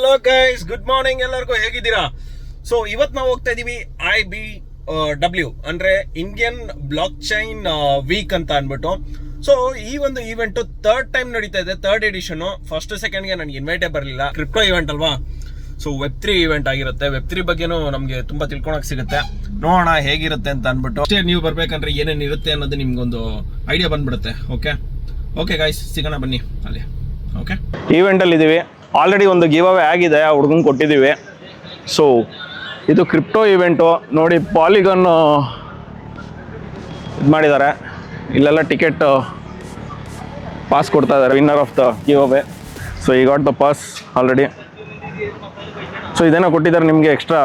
Hello guys, good morning ಎಲ್ಲರಿಗೂ. ಹೇಗಿದ್ದೀರಾ? So ಇವತ್ತು ನಾವು ಹೋಗ್ತಾ ಇದೀವಿ IBW ಅಂದ್ರೆ ಇಂಡಿಯನ್ ಬ್ಲಾಕ್ ಚೈನ್ ವೀಕ್ ಅಂತ ಅನ್ಬಿಟ್ಟು. ಸೊ ಈ ಒಂದು ಈವೆಂಟ್ ಥರ್ಡ್ ಟೈಮ್ ನಡೀತಾ ಇದೆ, ಥರ್ಡ್ ಎಡಿಷನ್. ಫಸ್ಟ್ ಸೆಕೆಂಡ್ಗೆ ನನಗೆ ಇನ್ವೈಟೇ ಬರಲಿಲ್ಲ. ಕ್ರಿಪ್ಟೋ ಇವೆಂಟ್ ಅಲ್ವಾ, ಸೊ ವೆಬ್3 ಇವೆಂಟ್ ಆಗಿರುತ್ತೆ. ವೆಬ್3 ಬಗ್ಗೆನೂ ನಮಗೆ ತುಂಬಾ ತಿಳ್ಕೊಳಕ್ ಸಿಗುತ್ತೆ. ನೋಡೋಣ ಹೇಗಿರುತ್ತೆ ಅಂತ ಅನ್ಬಿಟ್ಟು. ಅಷ್ಟೇ, ನೀವು ಬರ್ಬೇಕಂದ್ರೆ ಏನೇನು ಇರುತ್ತೆ ಅನ್ನೋದು ನಿಮ್ಗೊಂದು ಐಡಿಯಾ ಬಂದ್ಬಿಡುತ್ತೆ. ಓಕೆ ಗೈಸ್, ಸಿಗೋಣ ಬನ್ನಿ ಅಲ್ಲಿ. ಓಕೆ, ಈವೆಂಟಲ್ಲಿ ಇದ್ದೀವಿ. ಆಲ್ರೆಡಿ ಒಂದು ಗಿವ್ ಅವೇ ಆಗಿದೆ, ಆ ಹುಡುಗಂಗೆ ಕೊಟ್ಟಿದ್ದೀವಿ. ಸೊ ಇದು ಕ್ರಿಪ್ಟೋ ಇವೆಂಟು ನೋಡಿ. ಪಾಲಿಗಾನ್ ಇದು ಮಾಡಿದ್ದಾರೆ, ಇಲ್ಲೆಲ್ಲ ಟಿಕೆಟ್ ಪಾಸ್ ಕೊಡ್ತಾ ಇದ್ದಾರೆ. Winner of the giveaway. So ಈ got the pass already. So ಇದೇನೋ ಕೊಟ್ಟಿದ್ದಾರೆ ನಿಮಗೆ ಎಕ್ಸ್ಟ್ರಾ.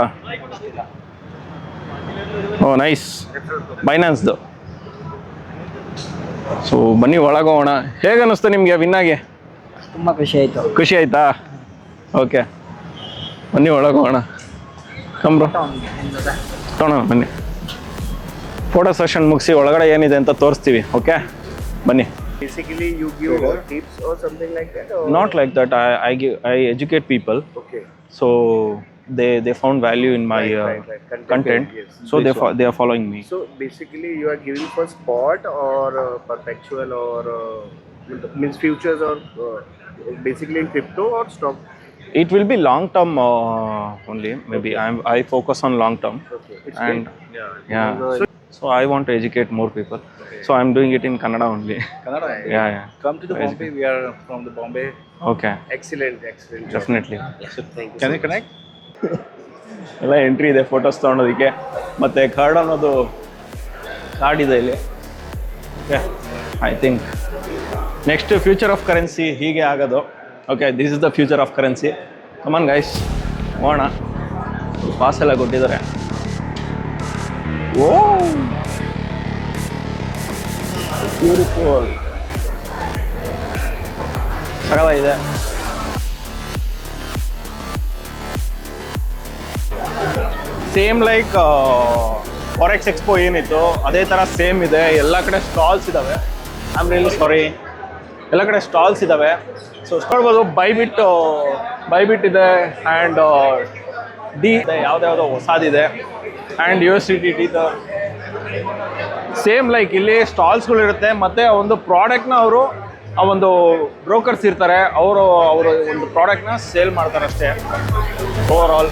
ಓ ನೈಸ್, ಬೈನಾನ್ಸ್ದು. ಸೊ ಬನ್ನಿ ಒಳಗೋಣ. ಹೇಗೆ ಅನ್ನಿಸ್ತು ನಿಮಗೆ ವಿನ್ನಾಗಿ? ತುಂಬ ಖುಷಿ ಆಯ್ತಾ? ಓಕೆ, ಬನ್ನಿ ಒಳಗೋಣ. ಕಂಬ್ರು ತೊಗೊಳೋಣ ಬನ್ನಿ. ಫೋಟೋ ಸೆಷನ್ ಮುಗಿಸಿ ಒಳಗಡೆ ಏನಿದೆ ಅಂತ ತೋರಿಸ್ತೀವಿ. ಓಕೆ ಬನ್ನಿ. Basically, you give tips or something like that? Or? Not like that. I educate people. Okay. So they found value in my content. Yes. So they are following me. So basically, you are giving for spot or perpetual or means futures or basically in crypto or stock? It will be long term only. Maybe I focus on long term. Okay. It's And great. yeah. So I want to educate more people. Okay. So I'm doing it in Kannada only. Kannada? Yeah. Come to the Bombay. We are from the Bombay. Okay. Excellent. Definitely. So thank you. Can you connect? ಎಲ್ಲ entry ಇದೆ photos ತೊಗೊಳೋದಕ್ಕೆ. ಮತ್ತು card ಅನ್ನೋದು card ಇದೆ ಇಲ್ಲಿ. I think next future of currency ಹೀಗೆ ಆಗೋದು. Okay, this is the future of currency. Come on guys, ಹೋಗೋಣ. ಪಾಸ್ ಎಲ್ಲ ಕೊಟ್ಟಿದ್ದಾರೆ. ಓ ಬ್ಯೂಟಿಫುಲ್, ಸಗವಾಗಿದೆ. ಸೇಮ್ ಲೈಕ್ ಫಾರೆಕ್ಸ್ ಎಕ್ಸ್ಪೋ ಏನಿತ್ತು ಅದೇ ಥರ ಸೇಮ್ ಇದೆ. ಎಲ್ಲ ಕಡೆ ಸ್ಟಾಲ್ಸ್ ಇದ್ದಾವೆ. ಐ ಆಮ್ ರಿಯಲಿ ಸಾರಿ, ಎಲ್ಲ ಕಡೆ ಸ್ಟಾಲ್ಸ್ ಇದ್ದಾವೆ. ಸೊ ನೋಡ್ಬೋದು, ಬೈಬಿಟ್ ಇದೆ ಆ್ಯಂಡ್ ಡಿ ಇದೆ, ಯಾವುದ್ಯಾವುದೋ ಹೊಸದಿದೆ. ಆ್ಯಂಡ್ USDT ಇದೆ. ಸೇಮ್ ಲೈಕ್ ಇಲ್ಲಿ ಸ್ಟಾಲ್ಸ್ಗಳಿರುತ್ತೆ. ಮತ್ತು ಒಂದು ಪ್ರಾಡಕ್ಟ್ನ ಅವರು ಆ ಒಂದು ಬ್ರೋಕರ್ಸ್ ಇರ್ತಾರೆ, ಅವರು ಒಂದು ಪ್ರಾಡಕ್ಟ್ನ ಸೇಲ್ ಮಾಡ್ತಾರೆ ಅಷ್ಟೇ. ಓವರ್ ಆಲ್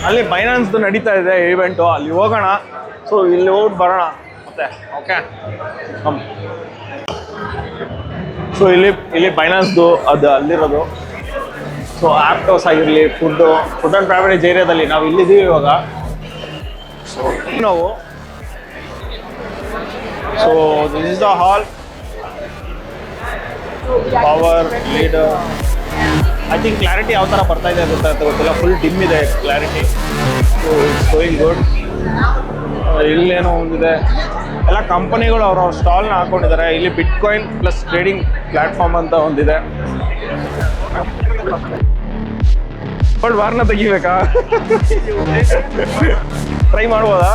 ಅಲ್ಲಿ ಬೈನಾನ್ಸ್ದು ನಡೀತಾ ಇದೆ ಈವೆಂಟು, ಅಲ್ಲಿ ಹೋಗೋಣ. ಸೊ ಇಲ್ಲಿ ಹೋಗಿ ಬರೋಣ ಮತ್ತೆ. ಓಕೆ, ಸೊ ಇಲ್ಲಿ ಬೈನಾನ್ಸ್ದು ಅದು ಅಲ್ಲಿರೋದು. ಸೊ ಆ್ಯಪ್ಟೋಸ್ ಆಗಿರಲಿ, ಫುಡ್ ಆ್ಯಂಡ್ ಬ್ಯಾವರೇಜ್ ಏರಿಯಾದಲ್ಲಿ ನಾವು ಇಲ್ಲಿದ್ದೀವಿ ಇವಾಗ. ಸೊ ನಾವು this is the hall. Power leader, I think clarity ಯಾವ ಥರ ಬರ್ತಾ ಇದೆ ಅಂತ ಗೊತ್ತಿಲ್ಲ. ಫುಲ್ ಡಿಮ್ ಇದೆ clarity. So it's going good. ಇಲ್ಲೇನೋ ಒಂದಿದೆ, ಎಲ್ಲ ಕಂಪನಿಗಳು ಅವ್ರ ಸ್ಟಾಲ್ನ ಹಾಕೊಂಡಿದ್ದಾರೆ. ಇಲ್ಲಿ ಬಿಟ್ಕಾಯಿನ್ ಪ್ಲಸ್ ಟ್ರೇಡಿಂಗ್ ಪ್ಲ್ಯಾಟ್ಫಾರ್ಮ್ ಅಂತ ಒಂದಿದೆ. ಬಟ್ ವಾರ್ನ ತೆಗಿಬೇಕಾ? ಟ್ರೈ ಮಾಡ್ಬೋದಾ?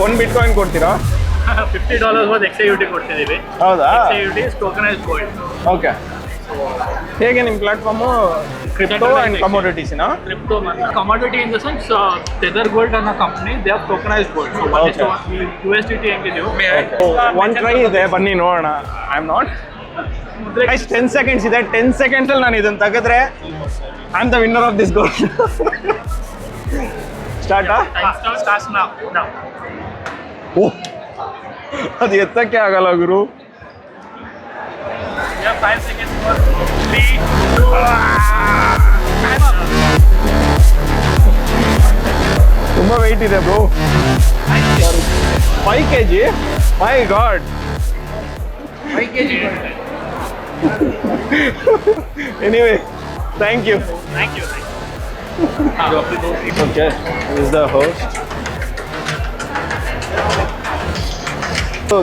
ಒಂದು ಬಿಟ್ಕಾಯಿನ್ ಕೊಡ್ತೀರಾ? $50 worth XAUT ಕೊಡ್ತಿದ್ದೀವಿ. ಹೌದಾ? XAUT is tokenized gold. Okay, ಹೇಗೆ ನಿಮ್ಮ ಪ್ಲಾಟ್ಫಾರ್ಮು? ಕ್ರಿಪ್ಟೋ ಆ್ಯಂಡ್ ಕಮೋಡಿಟೀಸಿನಾ? Crypto commodity in the sense Tether Gold ಅನ್ನೋ company, they have tokenized gold. So one is to USDT ಹೆಂಗಿದೆಯೋ ಒಂದು ಟ್ರೈ ಇದೆ, ಬನ್ನಿ ನೋಡೋಣ. I am not guys, 10 seconds ಇದೆ. 10 ಸೆಕೆಂಡ್ಸಲ್ಲಿ ನಾನು ಇದನ್ನು ತೆಗೆದ್ರೆ I am the winner of this gold. ಸ್ಟಾರ್ಟಾ? starts now. ಓ, ಅದು ಎತ್ತಕ್ಕೆ ಆಗಲ್ಲ ಗುರು. You have 5 seconds for 3, 2, 1. ತುಂಬ ವೆಯ್ಟ್ ಇದೆ bro. 5 kg? My god. 5 kg. Anyway, thank you. Thank you. Okay, this is the host. तो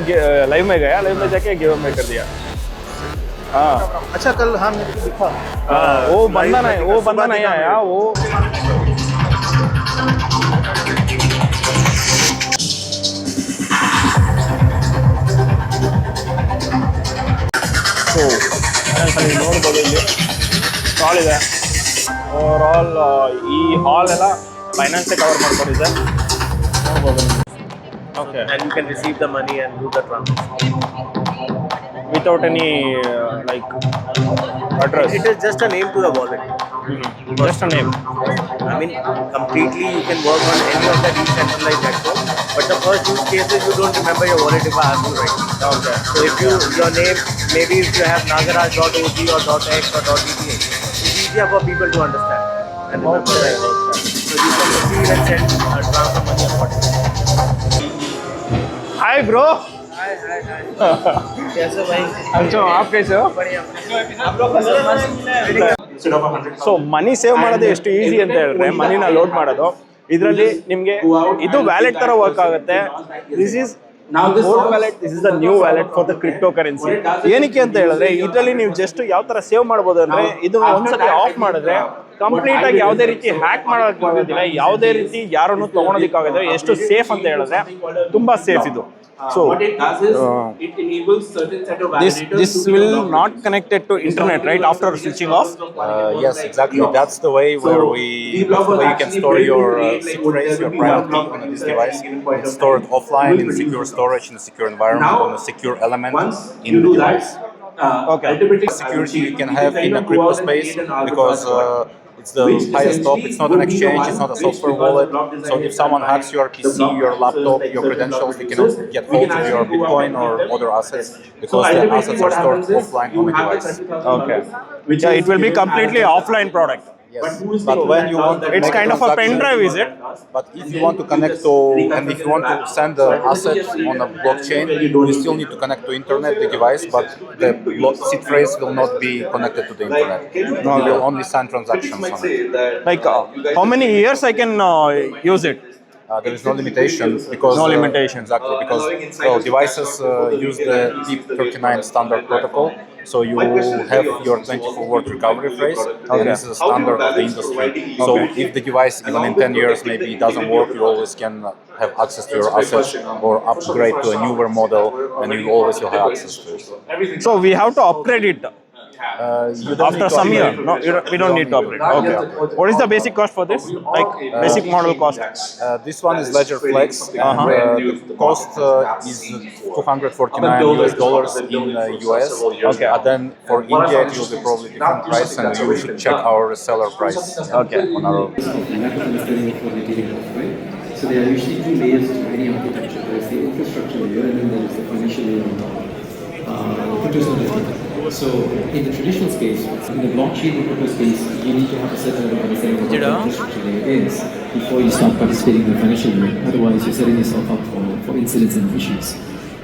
लाइव में गया, live में जाके गिव अवे कर दिया. हाँ अच्छा, कल हाँ मेरे को दिखा. वो बंदा नहीं आया वो. ಸೊ ಫೈನಾನ್ಸಲ್ಲಿ ನೋಡ್ಬೋದು ಇಲ್ಲಿ ಹಾಲ್ ಇದೆ. ಓವರ್ ಆಲ್ ಈ ಹಾಲ್ ಎಲ್ಲ ಫೈನಾನ್ಸೇ ಕವರ್ ಮಾಡ್ಕೊಂಡಿದೆ, ನೋಡ್ಬೋದು. Okay, And you can receive the money and do the transaction. Without any like address. It is just a name to the wallet. Just a name. I mean, completely you can work on any of the decentralized networks. But the first use case is you don't remember your wallet if I ask you right. Okay. So if your name, maybe if you have nagaraj.ot or .x or .eth, it's easier for people to understand and remember that. So you can receive and send transfer money accordingly. Hi bro. कैसे भाई? अच्छा, आप कैसे हो? बढ़िया. आप लोग का सर्विस ಸೊ ಮನಿ ಸೇವ್ ಮಾಡೋದು ಎಷ್ಟು ಈಸಿ ಅಂತ ಹೇಳಿದ್ರೆ, ಮನಿನ ಲೋಡ್ ಮಾಡೋದು ಇದರಲ್ಲಿ ನಿಮಗೆ ಇದು ವ್ಯಾಲೆಟ್ ತರ ವರ್ಕ್ ಆಗುತ್ತೆ. This is old wallet, this is the new wallet for the crypto currency. ಏನಕ್ಕೆ ಅಂತ ಹೇಳಿದ್ರೆ ಇದರಲ್ಲಿ ನೀವು ಜಸ್ಟ್ ಯಾವ ತರ ಸೇವ್ ಮಾಡ್ಬೋದು ಅಂದ್ರೆ, ಇದು ಒಂದ್ಸತಿ ಆಫ್ ಮಾಡಿದ್ರೆ ಕಂಪ್ಲೀಟ್ ಆಗಿ ಯಾವುದೇ ರೀತಿ ಹ್ಯಾಕ್ ಮಾಡೋದಕ್ಕಾಗೋದಿಲ್ಲ, ಯಾವುದೇ ರೀತಿ ಯಾರನ್ನು ತಗೊಳೋದಕ್ಕಾಗೋದಿಲ್ಲ. ಎಷ್ಟು ಸೇಫ್ ಅಂತ ಹೇಳಿದ್ರೆ ತುಂಬಾ ಸೇಫ್ ಇದು. So what it does is it enables certain set of validators. this will not connected to internet, right? After switching off. Yes, exactly. That's the way where that's the way you can store your SIP phrase, your private key on this device. It's stored offline in secure storage in a secure environment on a secure element in the device. Okay. Security you can have in a crypto space because it's the highest top. It's not an exchange. It's not a software wallet. So if someone hacks your PC, your laptop, your credentials, they cannot get hold of your Bitcoin or other assets because the assets are stored offline on the device. Okay. Yeah, it will be completely offline product. Yes, but when you want to It's make kind of a pen transaction- drive, is it? But if you want to connect to, and if you want to send the asset on a blockchain, you still need to connect to internet the device, but the seed phrase will not be connected to the internet. You will only send transactions on it. Like how many years I can use it? There is no limitation because No limitation. Exactly, because devices use the DEEP39 standard protocol. So you have your 24-word recovery phrase, and this is a standard of the industry. So if the device, even in 10 years, maybe it doesn't work, you always can have access to your assets or upgrade to a newer model, and you always will have access to it. So we have to upgrade it You don't after need to some year. upgrade. No, we don't need to upgrade. Okay. What is the basic cost for this? Like basic model cost? This one is Ledger Flex. And, the cost is $249 in US. Okay. And then for India, it will be probably different price, and you should check our seller price. Okay. On our lack of understanding of what we're dealing with, right? So there are usually two layers to any architecture. There is the infrastructure layer, and then there is the financial layer on top. Crypto is not different. So in the traditional space, in the blockchain and crypto space, you need to have a certain level of understanding of what the infrastructure layer is before you start participating in the financial layer. Otherwise, you're setting yourself up for incidents and issues.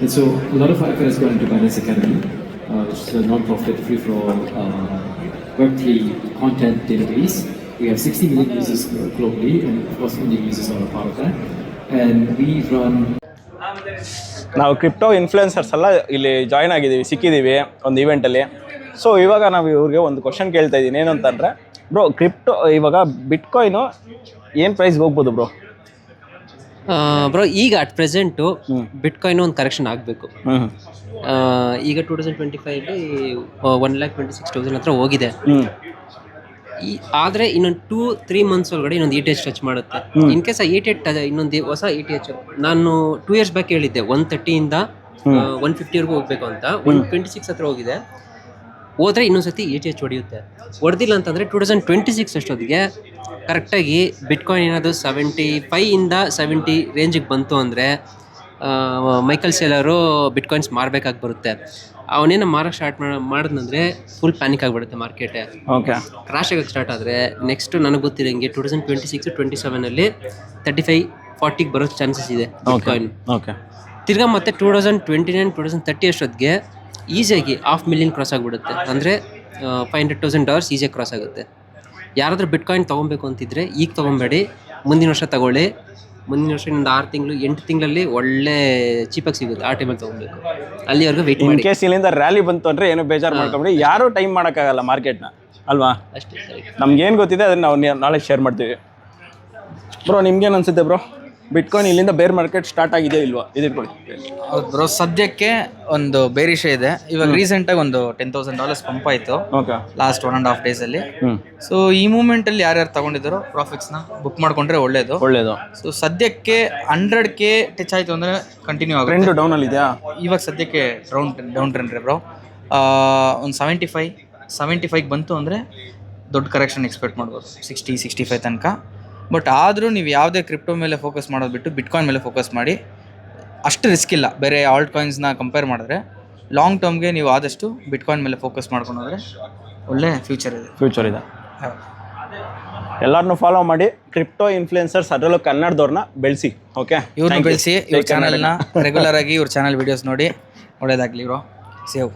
And so a lot of our effort has gone into Binance Academy, which is a non-profit, free-for-all Web3 content database. We have 60 million users globally, and of course, Indian users are a part of that. And we run. ನಾವು crypto influencers ಎಲ್ಲ ಇಲ್ಲಿ join ಆಗಿದ್ದೀವಿ, ಸಿಕ್ಕಿದ್ದೀವಿ ಒಂದು ಈವೆಂಟಲ್ಲಿ. So ಇವಾಗ ನಾವು ಇವ್ರಿಗೆ ಒಂದು question ಕೇಳ್ತಾ ಇದ್ದೀನಿ, ಏನು ಅಂತಂದರೆ, ಬ್ರೋ ಕ್ರಿಪ್ಟೋ ಇವಾಗ ಬಿಟ್ಕಾಯಿನು ಏನು ಪ್ರೈಸ್ಗೆ ಹೋಗ್ಬೋದು ಬ್ರೋ? ಬ್ರೋ ಈಗ ಅಟ್ ಪ್ರೆಸೆಂಟು ಬಿಟ್ಕಾಯಿನ್ ಒಂದು ಕರೆಕ್ಷನ್ ಆಗಬೇಕು. ಈಗ 2025 1,26,000 ಹತ್ರ ಹೋಗಿದೆ. ಆದರೆ ಇನ್ನೊಂದು 2-3 ಮಂತ್ಸ್ ಒಳಗಡೆ ಇನ್ನೊಂದು ETH ಟಚ್ ಮಾಡುತ್ತೆ. ಇನ್ ಕೇಸ್ ETH ಇನ್ನೊಂದು ಹೊಸ ETH ನಾನು 2 years ಬ್ಯಾಕ್ ಹೇಳಿದ್ದೆ 130 150ವರೆಗೂ ಹೋಗ್ಬೇಕು ಅಂತ. 126 ಹತ್ರ ಹೋಗಿದೆ. ಹೋದರೆ ಇನ್ನೊಂದ್ಸತಿ ETH ಹೊಡೆಯುತ್ತೆ. ಹೊಡೆದಿಲ್ಲ ಅಂತಂದರೆ 2026 ಅಷ್ಟೊತ್ತಿಗೆ ಕರೆಕ್ಟಾಗಿ ಬಿಟ್ಕಾಯಿನ್ ಏನಾದರೂ 75-70 ರೇಂಜಿಗೆ ಬಂತು ಅಂದರೆ ಮೈಕಲ್ ಸೇಲರು ಬಿಟ್ಕಾಯಿನ್ಸ್ ಮಾರಬೇಕಾಗಿ ಬರುತ್ತೆ. ಅವನೇನು ಮಾರಕ್ಕೆ ಸ್ಟಾರ್ಟ್ ಮಾಡಿದ್ನಂದರೆ ಫುಲ್ ಪ್ಯಾನಿಕ್ ಆಗಿಬಿಡುತ್ತೆ ಮಾರ್ಕೆಟೇ. ಓಕೆ. ಕ್ರಾಶ್ ಆಗಕ್ಕೆ ಸ್ಟಾರ್ಟ್ ಆದರೆ ನೆಕ್ಸ್ಟ್ ನನಗೆ ಗೊತ್ತಿರೋಂಗೆ 2026-27 35-40 ಬರೋ ಚಾನ್ಸಸ್ ಇದೆ ಬಿಟ್ಕಾಯಿನ್. ಓಕೆ. ತಿರ್ಗಾ ಮತ್ತೆ 2029-2030 ಅಷ್ಟೊತ್ತಿಗೆ ಈಸಿಯಾಗಿ $500,000 ಕ್ರಾಸ್ ಆಗಿಬಿಡುತ್ತೆ. ಅಂದರೆ $500,000 ಈಸಿಯಾಗಿ ಕ್ರಾಸ್ ಆಗುತ್ತೆ. ಯಾರಾದರೂ ಬಿಟ್ಕಾಯಿನ್ ತೊಗೊಬೇಕು ಅಂತಿದ್ರೆ ಈಗ ತೊಗೊಬೇಡಿ, ಮುಂದಿನ ವರ್ಷ ತಗೊಳ್ಳಿ. ಮುಂದಿನ ವರ್ಷ ಇನ್ನೊಂದು 6 ತಿಂಗಳು 8 ತಿಂಗಳಲ್ಲಿ ಒಳ್ಳೆ ಚೀಪಾಗಿ ಸಿಗುತ್ತೆ. ಆ ಟೈಮಲ್ಲಿ ತೊಗೊಬೇಕು. ಅಲ್ಲಿವರೆಗೂ ವೆಯ್ಟ್ ಮಾಡಿ. ಕೇಸ್ ಇಲ್ಲಿಂದ ರ್ಯಾಲಿ ಬಂತು ಅಂದರೆ ಏನು ಬೇಜಾರು ಮಾಡ್ಕೊಂಬಿಡಿ, ಯಾರೂ ಟೈಮ್ ಮಾಡೋಕ್ಕಾಗಲ್ಲ ಮಾರ್ಕೆಟ್ನ, ಅಲ್ವಾ? ಅಷ್ಟೇ. ನಮ್ಗೇನು ಗೊತ್ತಿದೆ ಅದನ್ನು ನಾವು ನಾಳೆ ಶೇರ್ ಮಾಡ್ತೀವಿ. ಬ್ರೋ ನಿಮ್ಗೇನು ಅನಿಸುತ್ತೆ ಬ್ರೋ? ಬಿಟ್ಕಾಯಿನ್ ಇಲ್ಲಿಂದ ಬೇರ್ ಮಾರ್ಕೆಟ್ ಸ್ಟಾರ್ಟ್ ಆಗಿದೆಯಾ ಇಲ್ವಾ ಇದಿಟ್ಕೊಳ್ಳಿ. ಹೌದು ಬ್ರೋ, ಸದ್ಯಕ್ಕೆ ಒಂದು ಬೇರಿಷ ಇದೆ. ಇವಾಗ ರೀಸೆಂಟಾಗಿ ಒಂದು $10,000 ಪಂಪ್ ಆಯಿತು ಓಕೆ. ಲಾಸ್ಟ್ 1.5 ಡೇಸಲ್ಲಿ. ಸೊ ಈ ಮೂಮೆಂಟಲ್ಲಿ ಯಾರ್ಯಾರು ತಗೊಂಡಿದ್ದಾರೋ ಪ್ರಾಫಿಟ್ಸ್ನ ಬುಕ್ ಮಾಡ್ಕೊಂಡ್ರೆ ಒಳ್ಳೇದು. ಸೊ ಸದ್ಯಕ್ಕೆ 100K ಟಚ್ ಆಯಿತು ಅಂದರೆ ಕಂಟಿನ್ಯೂ ಆಗುತ್ತೆ. ಟ್ರೆಂಡ್ ಡೌನಲ್ಲಿ ಇದೆಯಾ ಇವಾಗ ಸದ್ಯಕ್ಕೆ ಡೌನ್ ಟ್ರೆಂಡ್ ರೀ ಬ್ರೋ. ಒಂದು 75 ಬಂತು ಅಂದರೆ ದೊಡ್ಡ ಕರೆಕ್ಷನ್ ಎಕ್ಸ್ಪೆಕ್ಟ್ ಮಾಡ್ಬೋದು 60-65 ತನಕ. ಬಟ್ ಆದರೂ ನೀವು ಯಾವುದೇ ಕ್ರಿಪ್ಟೋ ಮೇಲೆ ಫೋಕಸ್ ಮಾಡೋದು ಬಿಟ್ಟು ಬಿಟ್ಕಾಯಿನ್ ಮೇಲೆ ಫೋಕಸ್ ಮಾಡಿ. ಅಷ್ಟು ರಿಸ್ಕ್ ಇಲ್ಲ ಬೇರೆ ಆಲ್ಟ್ ಕಾಯಿನ್ಸ್ನ ಕಂಪೇರ್ ಮಾಡಿದ್ರೆ. ಲಾಂಗ್ ಟರ್ಮ್ಗೆ ನೀವು ಆದಷ್ಟು ಬಿಟ್ಕಾಯಿನ್ ಮೇಲೆ ಫೋಕಸ್ ಮಾಡ್ಕೊಂಡು ಹೋದರೆ ಒಳ್ಳೆ ಫ್ಯೂಚರ್ ಇದೆ. ಎಲ್ಲರನ್ನೂ ಫಾಲೋ ಮಾಡಿ, ಕ್ರಿಪ್ಟೋ ಇನ್ಫ್ಲುಯೆನ್ಸರ್ಸ್ ಅದರಲ್ಲೂ ಕನ್ನಡದವ್ರನ್ನ ಬೆಳೆಸಿ. ಓಕೆ, ಇವ್ರನ್ನ ಬೆಳೆಸಿ, ಇವ್ರ ಚಾನಲ್ನ ರೆಗ್ಯುಲರ್ ಆಗಿ ಇವ್ರ ಚಾನಲ್ ವೀಡಿಯೋಸ್ ನೋಡಿ. ಒಳ್ಳೇದಾಗಲಿ ಬ್ರೋ. ಸೇವ್.